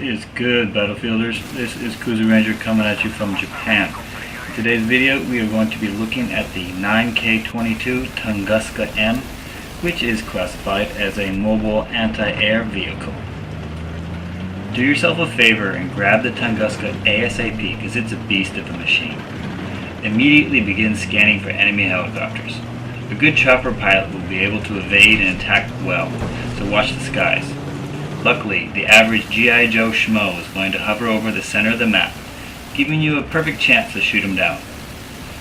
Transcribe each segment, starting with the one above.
What is good, Battlefielders? This is Kuzu Ranger coming at you from Japan. In today's video, we are going to be looking at the 9K22 Tunguska-M, which is classified as a mobile anti-air vehicle. Do yourself a favor and grab the Tunguska ASAP because it's a beast of a machine. Immediately begin scanning for enemy helicopters. A good chopper pilot will be able to evade and attack well, so watch the skies. Luckily, the average G.I. Joe schmo is going to hover over the center of the map, giving you a perfect chance to shoot him down.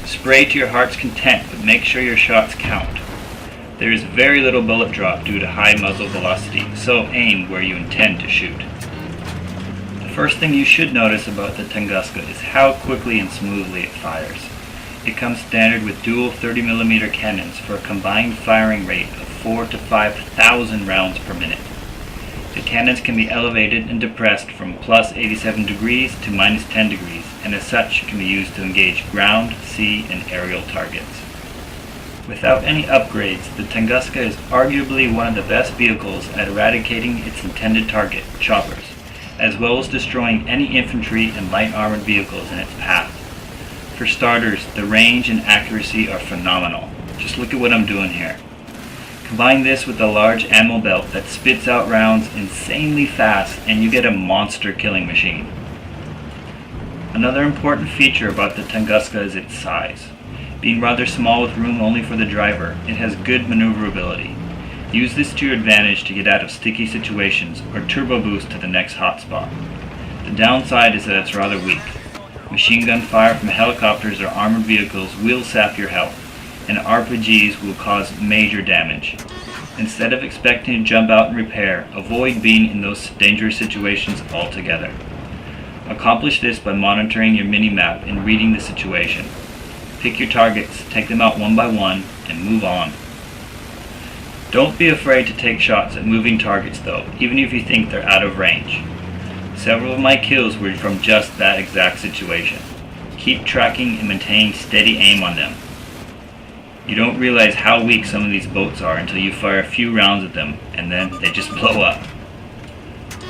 Spray to your heart's content, but make sure your shots count. There is very little bullet drop due to high muzzle velocity, so aim where you intend to shoot. The first thing you should notice about the Tunguska is how quickly and smoothly it fires. It comes standard with dual 30mm cannons for a combined firing rate of 4,000 to 5,000 rounds per minute. The cannons can be elevated and depressed from plus 87 degrees to minus 10 degrees, and as such can be used to engage ground, sea, and aerial targets. Without any upgrades, the Tunguska is arguably one of the best vehicles at eradicating its intended target, choppers, as well as destroying any infantry and light armored vehicles in its path. For starters, the range and accuracy are phenomenal. Just look at what I'm doing here. Combine this with a large ammo belt that spits out rounds insanely fast and you get a monster killing machine. Another important feature about the Tunguska is its size. Being rather small with room only for the driver, it has good maneuverability. Use this to your advantage to get out of sticky situations or turbo boost to the next hotspot. The downside is that it's rather weak. Machine gun fire from helicopters or armored vehicles will sap your health, and RPGs will cause major damage. Instead of expecting to jump out and repair, avoid being in those dangerous situations altogether. Accomplish this by monitoring your mini-map and reading the situation. Pick your targets, take them out one by one, and move on. Don't be afraid to take shots at moving targets though, even if you think they're out of range. Several of my kills were from just that exact situation. Keep tracking and maintain steady aim on them. You don't realize how weak some of these boats are until you fire a few rounds at them, and then they just blow up.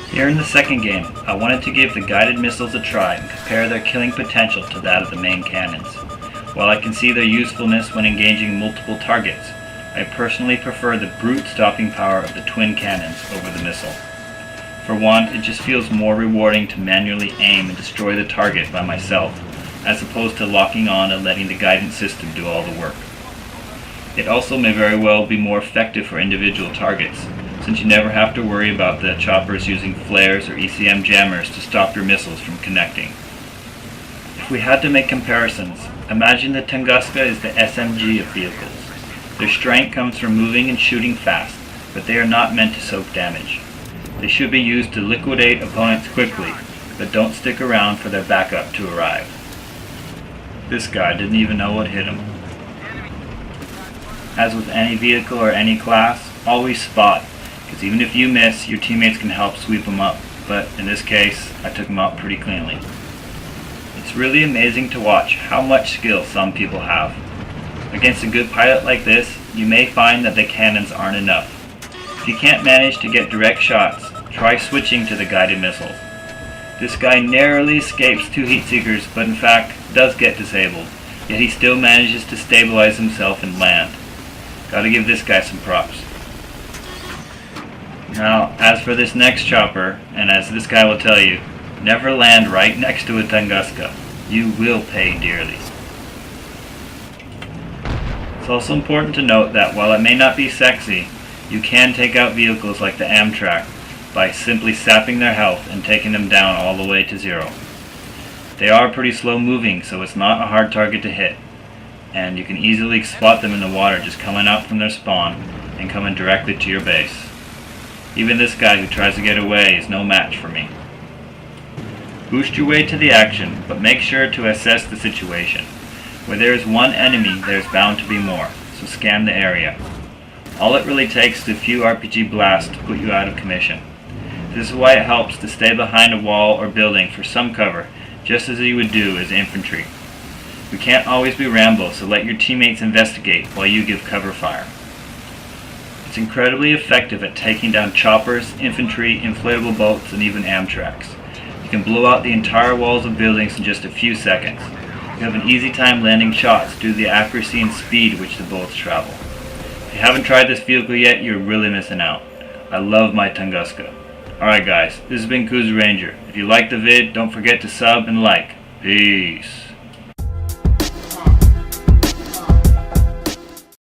Here in the second game, I wanted to give the guided missiles a try and compare their killing potential to that of the main cannons. While I can see their usefulness when engaging multiple targets, I personally prefer the brute stopping power of the twin cannons over the missile. For one, it just feels more rewarding to manually aim and destroy the target by myself, as opposed to locking on and letting the guidance system do all the work. It also may very well be more effective for individual targets, since you never have to worry about the choppers using flares or ECM jammers to stop your missiles from connecting. If we had to make comparisons, imagine the Tunguska is the SMG of vehicles. Their strength comes from moving and shooting fast, but they are not meant to soak damage. They should be used to liquidate opponents quickly, but don't stick around for their backup to arrive. This guy didn't even know what hit him. As with any vehicle or any class, always spot, because even if you miss, your teammates can help sweep them up, but in this case, I took them out pretty cleanly. It's really amazing to watch how much skill some people have. Against a good pilot like this, you may find that the cannons aren't enough. If you can't manage to get direct shots, try switching to the guided missiles. This guy narrowly escapes two heat seekers, but in fact does get disabled, yet he still manages to stabilize himself and land. Gotta give this guy some props. Now, as for this next chopper, and as this guy will tell you, never land right next to a Tunguska. You will pay dearly. It's also important to note that while it may not be sexy, you can take out vehicles like the Amtrak by simply sapping their health and taking them down all the way to zero. They are pretty slow moving, so it's not a hard target to hit, and you can easily spot them in the water just coming out from their spawn and coming directly to your base. Even this guy who tries to get away is no match for me. Boost your way to the action, but make sure to assess the situation. Where there is one enemy, there is bound to be more, so scan the area. All it really takes is a few RPG blasts to put you out of commission. This is why it helps to stay behind a wall or building for some cover, just as you would do as infantry. We can't always be Rambo, so let your teammates investigate while you give cover fire. It's incredibly effective at taking down choppers, infantry, inflatable boats, and even Amtraks. You can blow out the entire walls of buildings in just a few seconds. You have an easy time landing shots due to the accuracy and speed which the bullets travel. If you haven't tried this vehicle yet, you're really missing out. I love my Tunguska. Alright guys, this has been Kuzu Ranger. If you liked the vid, don't forget to sub and like. Peace.